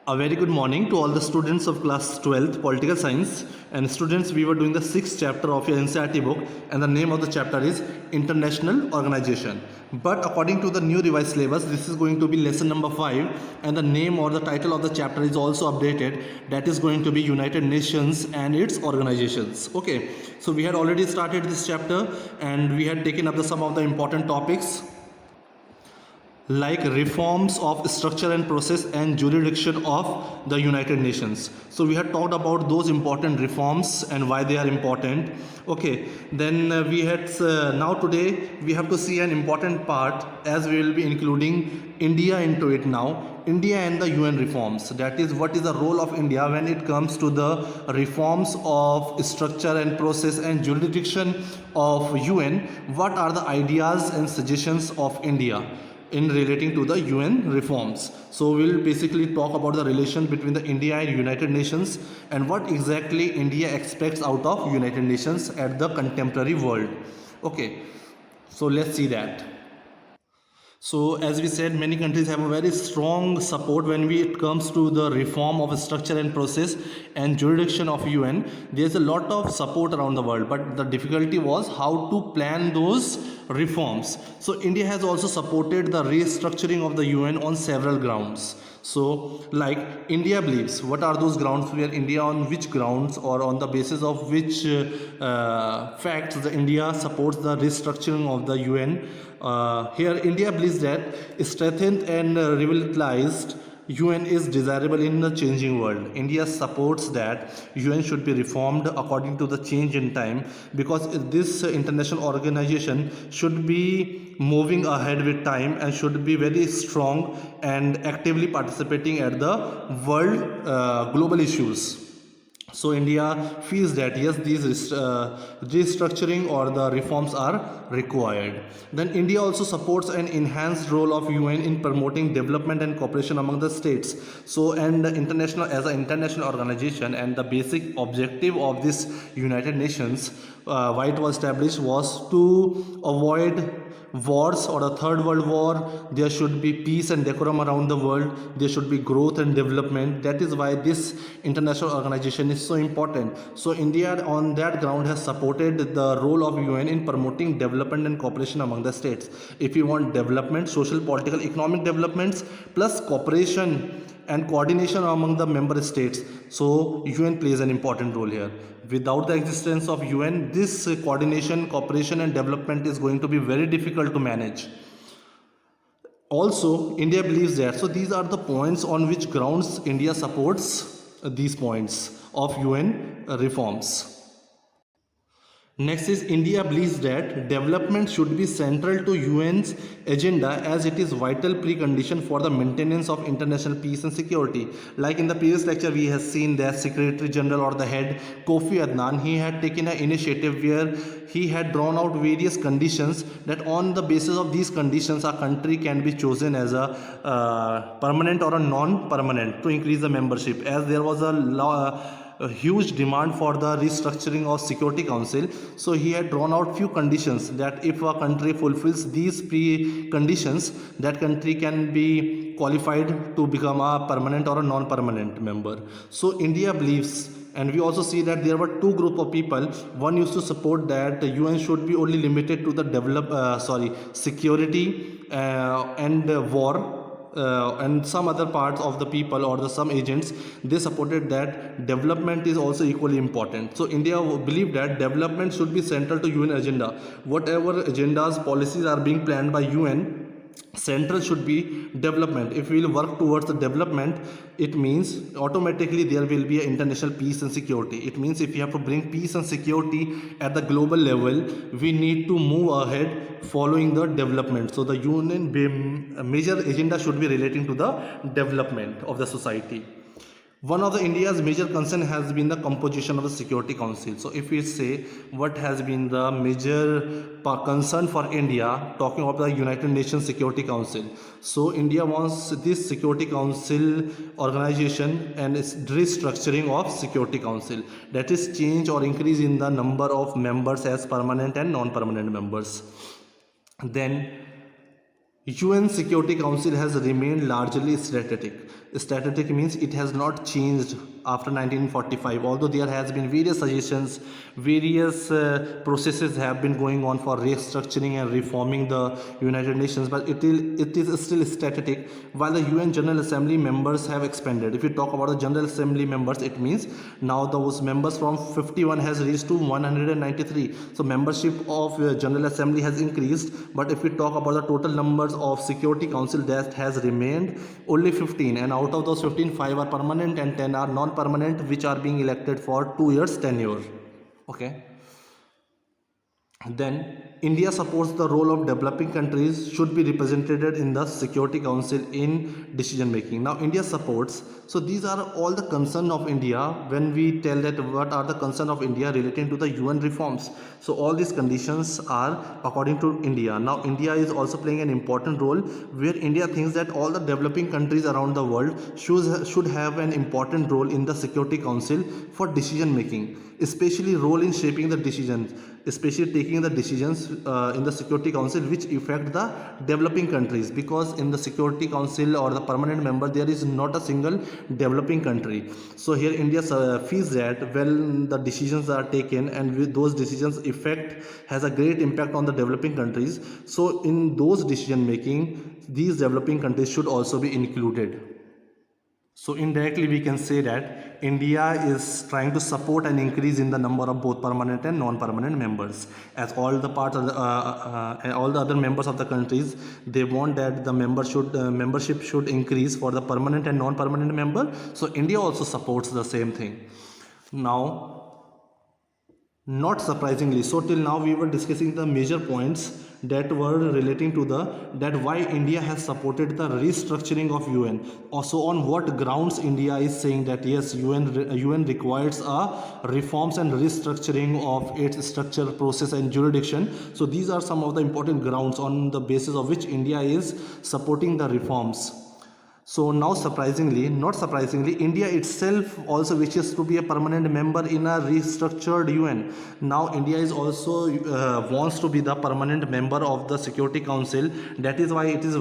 A very good morning to all the students of class 12th political science. And students, we were doing the 6th chapter of your NCERT book, and the name of the chapter is International Organization. But according to the new revised syllabus, this is going to be lesson number 5, and the name or the title of the chapter is also updated. That is going to be United Nations and its organizations. Okay, so we had already started this chapter and we had taken up some of the important topics like reforms of structure and process and jurisdiction of the United Nations. So we had talked about those important reforms and why they are important. Okay, then we had now today we have to see an important part, as we will be including India into it now. India and the UN reforms, that is what is the role of India when it comes to the reforms of structure and process and jurisdiction of UN. What are the ideas and suggestions of India in relating to the UN reforms? So we'll basically talk about the relation between the India and United Nations and what exactly India expects out of United Nations at the contemporary world. Okay, so let's see that. So as we said, many countries have a very strong support when it comes to the reform of structure and process and jurisdiction of UN. There's a lot of support around the world, but the difficulty was how to plan those reforms. So India has also supported the restructuring of the UN on several grounds. So like India believes, what are those grounds where India, on which grounds or on the basis of which facts the India supports the restructuring of the UN? Here India believes that strengthened and revitalized UN is desirable in a changing world. India supports that UN should be reformed according to the change in time, because this international organization should be moving ahead with time and should be very strong and actively participating at the world global issues. So India feels that yes, these restructuring or the reforms are required. Then India also supports an enhanced role of UN in promoting development and cooperation among the states. So and the international, as an international organization, and the basic objective of this United Nations, why it was established, was to avoid wars or a third world war. There should be peace and decorum around the world. There should be growth and development. That is why this international organization is so important. So India on that ground has supported the role of UN in promoting development and cooperation among the states. If you want development, social, political, economic developments plus cooperation and coordination among the member states, so UN plays an important role here. Without the existence of UN, this coordination, cooperation and development is going to be very difficult to manage. Also, India believes that, so these are the points on which grounds India supports these points of UN reforms. Next is India believes that development should be central to UN's agenda, as it is vital precondition for the maintenance of international peace and security. Like in the previous lecture, we have seen that Secretary General or the head Kofi Annan, he had taken an initiative where he had drawn out various conditions, that on the basis of these conditions a country can be chosen as a permanent or a non-permanent to increase the membership, as there was a huge demand for the restructuring of Security Council. So he had drawn out few conditions that if a country fulfills these pre-conditions, that country can be qualified to become a permanent or a non-permanent member. So India believes, and we also see that there were two group of people. One used to support that the UN should be only limited to the security and war, and some other parts of the people or some agents, they supported that development is also equally important. So India believed that development should be central to UN agenda. Whatever agendas, policies are being planned by UN, central should be development. If we will work towards the development, it means automatically there will be an international peace and security. It means if we have to bring peace and security at the global level, we need to move ahead following the development. So the UN major agenda should be relating to the development of the society. One of the India's major concern has been the composition of the Security Council. So if we say what has been the major concern for India, talking about the United Nations Security Council. So India wants this Security Council organization and its restructuring of Security Council. That is change or increase in the number of members as permanent and non-permanent members. Then UN Security Council has remained largely static. Static means it has not changed after 1945. Although there has been various suggestions, various processes have been going on for restructuring and reforming the United Nations, but it is still static. While the UN General Assembly members have expanded. If you talk about the General Assembly members, it means now those members from 51 has reached to 193. So membership of General Assembly has increased. But if we talk about the total numbers of Security Council, that has remained only 15, and out of those 15, 5 are permanent and 10 are non-permanent, which are being elected for 2 years tenure. Okay. Then India supports the role of developing countries should be represented in the Security Council in decision making. Now India supports, so these are all the concern of India when we tell that what are the concern of India relating to the UN reforms. So all these conditions are according to India. Now India is also playing an important role where India thinks that all the developing countries around the world should have an important role in the Security Council for decision making, especially role in shaping the decisions, especially taking the decisions in the Security Council which affect the developing countries, because in the Security Council or the permanent member there is not a single developing country. So here India feels that when the decisions are taken and with those decisions effect has a great impact on the developing countries, so in those decision making these developing countries should also be included. So indirectly we can say that India is trying to support an increase in the number of both permanent and non-permanent members, as all the parts of the, all the other members of the countries, they want that the membership should increase for the permanent and non-permanent member. So India also supports the same thing. Now, not surprisingly, so till now we were discussing the major points that were relating to that why India has supported the restructuring of UN. Also, on what grounds India is saying that yes, UN requires a reforms and restructuring of its structure, process, and jurisdiction. So these are some of the important grounds on the basis of which India is supporting the reforms. So now not surprisingly, India itself also wishes to be a permanent member in a restructured UN. Now India is also wants to be the permanent member of the Security Council. That is why it is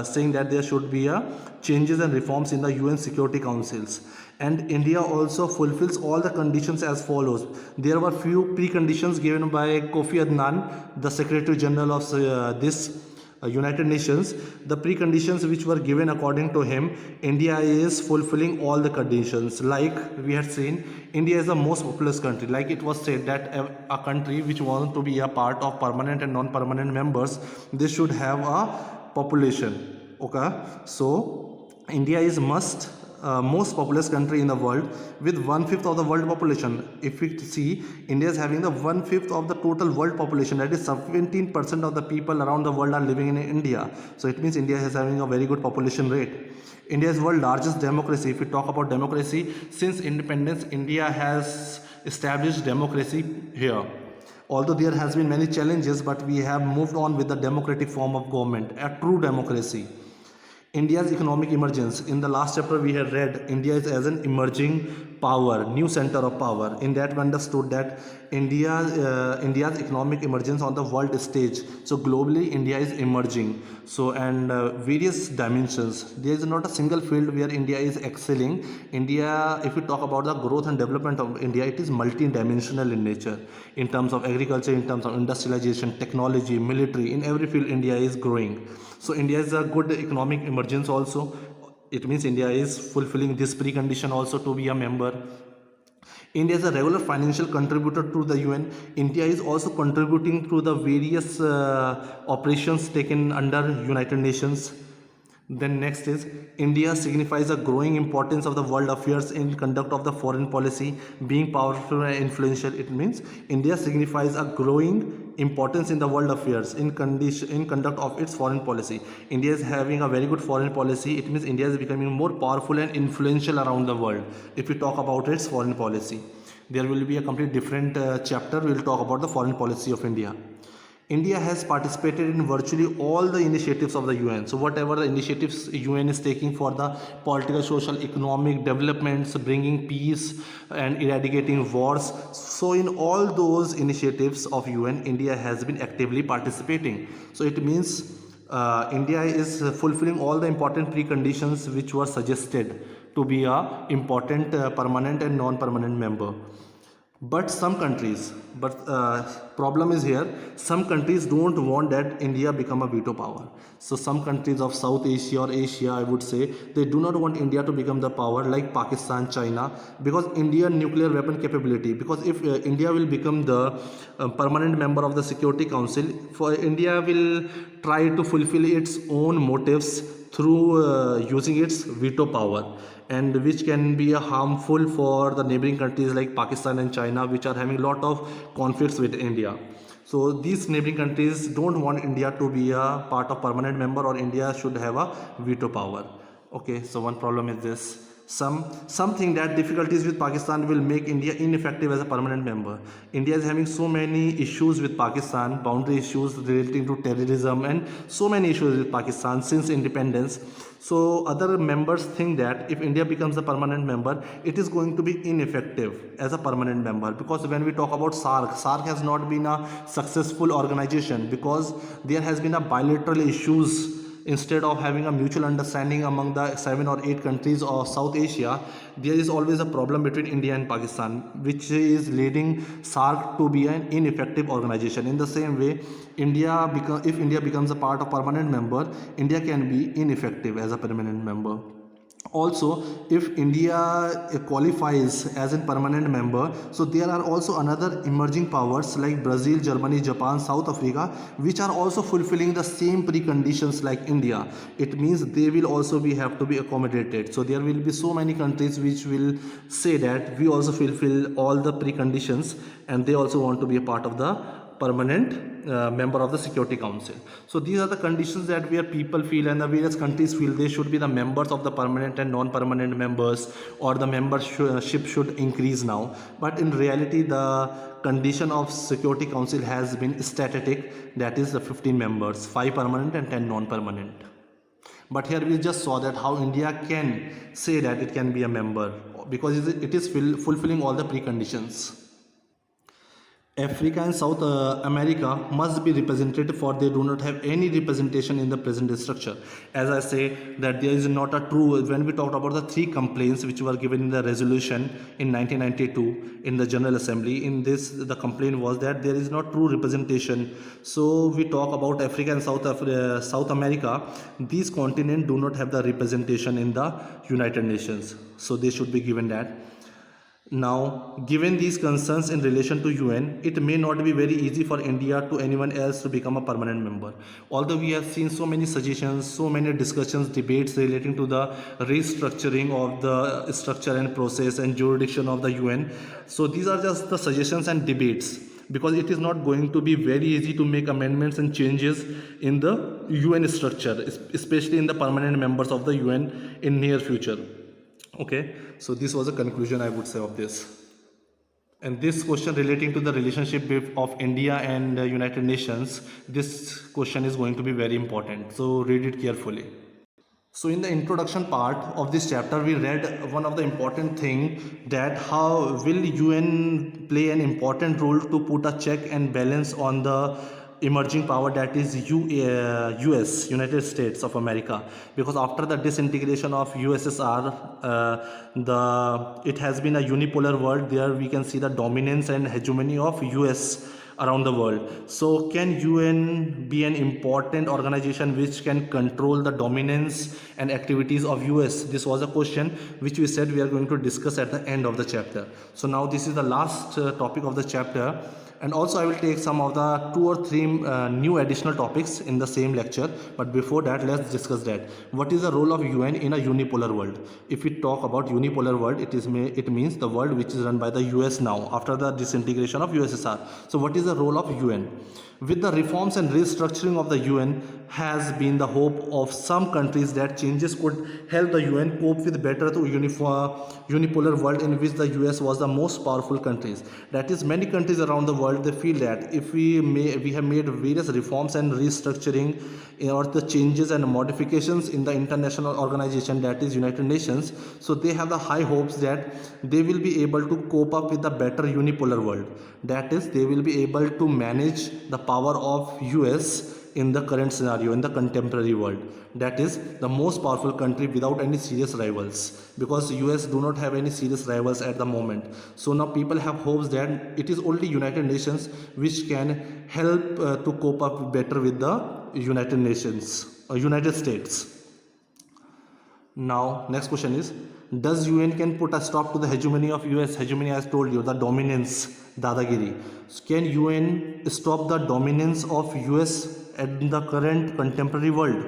saying that there should be a changes and reforms in the UN Security Councils. And India also fulfills all the conditions as follows. There were few preconditions given by Kofi Annan, the Secretary General of this United Nations. The preconditions which were given according to him, India is fulfilling all the conditions. Like we had seen, India is the most populous country. Like it was said that a country which wants to be a part of permanent and non-permanent members, they should have a population. Okay, so India is most populous country in the world with 1/5 of the world population. If we see, India is having the 1/5 of the total world population. That is 17% of the people around the world are living in India. So it means India is having a very good population rate. India is world largest democracy. If we talk about democracy, since independence, India has established democracy here. Although there has been many challenges, but we have moved on with the democratic form of government, a true democracy. India's economic emergence. In the last chapter we had read India is as an emerging power, new center of power. In that we understood that India's economic emergence on the world stage. So globally India is emerging. So and various dimensions. There is not a single field where India is excelling. India, if we talk about the growth and development of India, it is multi-dimensional in nature. In terms of agriculture, in terms of industrialization, technology, military, in every field India is growing. So India is a good economic emergence also. It means India is fulfilling this precondition also to be a member. India is a regular financial contributor to the UN. India is also contributing to the various operations taken under United Nations. Then next is India signifies a growing importance of the world affairs in conduct of the foreign policy, being powerful and influential. It means India signifies a growing importance in the world affairs in conduct of its foreign policy. India is having a very good foreign policy. It means India is becoming more powerful and influential around the world. If we talk about its foreign policy, there will be a complete different chapter. We will talk about the foreign policy of India. India has participated in virtually all the initiatives of the UN. So whatever the initiatives UN is taking for the political, social, economic developments, bringing peace and eradicating wars. So in all those initiatives of UN, India has been actively participating. So it means India is fulfilling all the important preconditions which were suggested to be a important permanent and non-permanent member. But some countries, but problem is here, some countries don't want that India become a veto power. So some countries of South Asia or Asia, I would say, they do not want India to become the power, like Pakistan, China, because Indian nuclear weapon capability. Because if India will become the permanent member of the Security Council, for India will try to fulfill its own motives through using its veto power, and which can be harmful for the neighboring countries like Pakistan and China, which are having a lot of conflicts with India. So these neighboring countries don't want India to be a part of permanent member, or India should have a veto power. Okay, so one problem is this. Something that difficulties with Pakistan will make India ineffective as a permanent member. India is having so many issues with Pakistan, boundary issues relating to terrorism, and so many issues with Pakistan since independence. So other members think that if India becomes a permanent member, it is going to be ineffective as a permanent member, because when we talk about SARC has not been a successful organization because there has been a bilateral issues. Instead of having a mutual understanding among the 7 or 8 countries of South Asia, there is always a problem between India and Pakistan, which is leading SARC to be an ineffective organization. In the same way, if India becomes a part of permanent member, India can be ineffective as a permanent member. Also, if India qualifies as a permanent member, so there are also another emerging powers like Brazil, Germany, Japan, South Africa, which are also fulfilling the same preconditions like India. It means they will also have to be accommodated. So there will be so many countries which will say that we also fulfill all the preconditions, and they also want to be a part of the permanent member of the Security Council. So these are the conditions that where people feel and the various countries feel they should be the members of the permanent and non-permanent members, or the membership should increase now. But in reality, the condition of Security Council has been static, that is the 15 members, 5 permanent and 10 non-permanent. But here we just saw that how India can say that it can be a member because it is fulfilling all the preconditions. Africa and South America must be represented, for they do not have any representation in the present structure. As I say that there is not a true, when we talked about the 3 complaints which were given in the resolution in 1992 in the General Assembly, in this the complaint was that there is not true representation. So we talk about Africa and South America, these continents do not have the representation in the United Nations, so they should be given that. Now, given these concerns in relation to UN, it may not be very easy for India to anyone else to become a permanent member. Although we have seen so many suggestions, so many discussions, debates relating to the restructuring of the structure and process and jurisdiction of the UN. So these are just the suggestions and debates, because it is not going to be very easy to make amendments and changes in the UN structure, especially in the permanent members of the UN in near future. Okay, so this was a conclusion I would say of this. And this question relating to the relationship of India and United Nations, this question is going to be very important. So read it carefully. So in the introduction part of this chapter, we read one of the important thing, that how will UN play an important role to put a check and balance on the emerging power, that is US, United States of America, because after the disintegration of USSR, it has been a unipolar world. There we can see the dominance and hegemony of US around the world. So can UN be an important organization which can control the dominance and activities of US? This was a question which we said we are going to discuss at the end of the chapter. So now this is the last topic of the chapter, and also I will take some of the 2 or 3 new additional topics in the same lecture. But before that, let's discuss that what is the role of UN in a unipolar world. If we talk about unipolar world, it means the world which is run by the US now after the disintegration of USSR. So what is the role of UN? With the reforms and restructuring of the UN has been the hope of some countries that changes could help the UN cope with better to unipolar world in which the US was the most powerful countries. That is, many countries around the world, they feel that if we have made various reforms and restructuring or the changes and modifications in the international organization, that is United Nations, so they have the high hopes that they will be able to cope up with the better unipolar world. That is, they will be able to manage the power of US in the current scenario, in the contemporary world. That is the most powerful country without any serious rivals, because US do not have any serious rivals at the moment. So now people have hopes that it is only United Nations which can help to cope up better with the United Nations, United States. Now next question is, does UN can put a stop to the hegemony of US? Hegemony, as told you, the dominance, dadagiri. Can UN stop the dominance of US at the current contemporary world?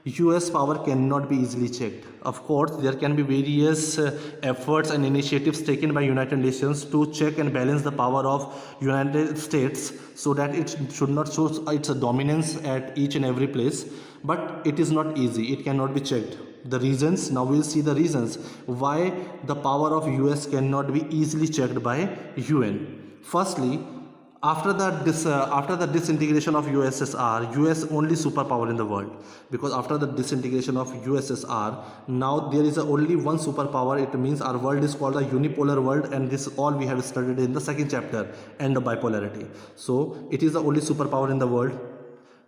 US power cannot be easily checked. Of course, there can be various efforts and initiatives taken by United Nations to check and balance the power of United States so that it should not show its dominance at each and every place. But it is not easy. It cannot be checked. The reasons, now we'll see the reasons why the power of US cannot be easily checked by UN. Firstly, after the disintegration of USSR, US only superpower in the world, because after the disintegration of USSR, now there is only one superpower. It means our world is called a unipolar world, and this all we have studied in the second chapter, end of bipolarity. So it is the only superpower in the world.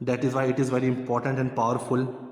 That is why it is very important and powerful.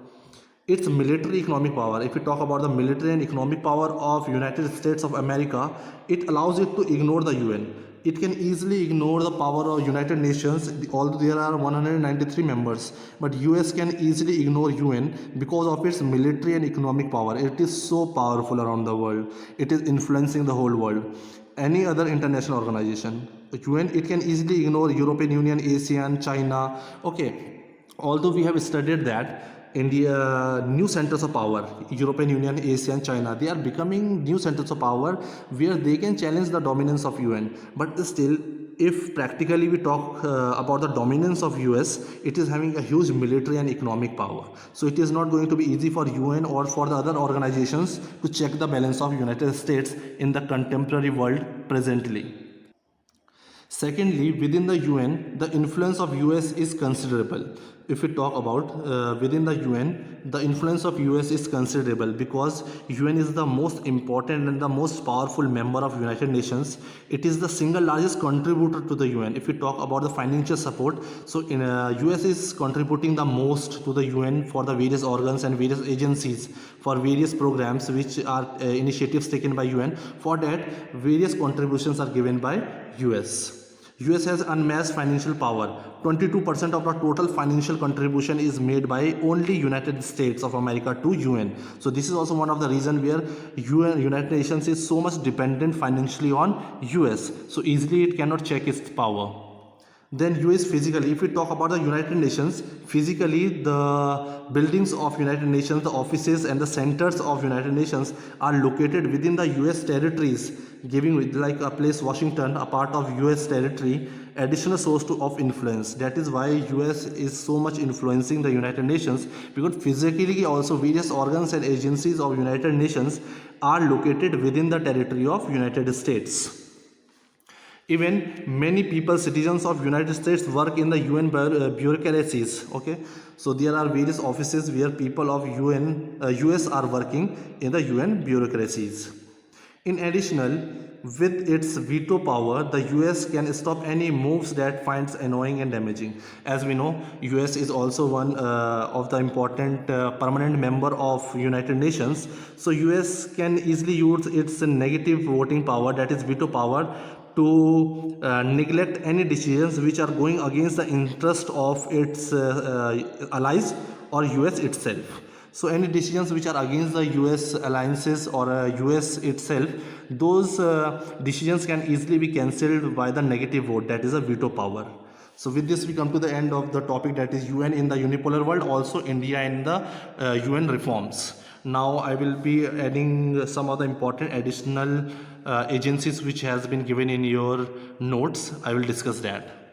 Its military economic power, if we talk about the military and economic power of United States of America, it allows it to ignore the UN. It can easily ignore the power of United Nations, although there are 193 members, but US can easily ignore UN because of its military and economic power. It is so powerful around the world. It is influencing the whole world. Any other international organization, UN, it can easily ignore European Union, ASEAN, China. Okay, although we have studied that India, new centers of power, European Union, ASEAN, China, they are becoming new centers of power where they can challenge the dominance of UN. But still, if practically we talk about the dominance of US, it is having a huge military and economic power. So it is not going to be easy for UN or for the other organizations to check the balance of United States in the contemporary world presently. Secondly, within the UN, the influence of US is considerable. If we talk about within the UN, the influence of US is considerable because UN is the most important and the most powerful member of United Nations. It is the single largest contributor to the UN. If we talk about the financial support, so in US is contributing the most to the UN for the various organs and various agencies, for various programs which are initiatives taken by UN. For that, various contributions are given by US. US has unmatched financial power. 22% of the total financial contribution is made by only United States of America to UN. So this is also one of the reasons where United Nations is so much dependent financially on US. So easily it cannot check its power. Then US physically, if we talk about the United Nations, physically the buildings of United Nations, the offices and the centers of United Nations are located within the US territories, giving like a place Washington, a part of US territory, additional source of influence. That is why US is so much influencing the United Nations, because physically also various organs and agencies of United Nations are located within the territory of United States. Even many people, citizens of United States, work in the UN bureaucracies. Okay, so there are various offices where people of US are working in the UN bureaucracies. In addition, with its veto power, the US can stop any moves that finds annoying and damaging. As we know, US is also one of the important permanent member of United Nations. So US can easily use its negative voting power, that is veto power, to neglect any decisions which are going against the interest of its allies or US itself. So any decisions which are against the US alliances or US itself, those decisions can easily be cancelled by the negative vote, that is a veto power. So with this we come to the end of the topic, that is UN in the unipolar world, also India in the UN reforms. Now I will be adding some of the important additional agencies which has been given in your notes. I will discuss that.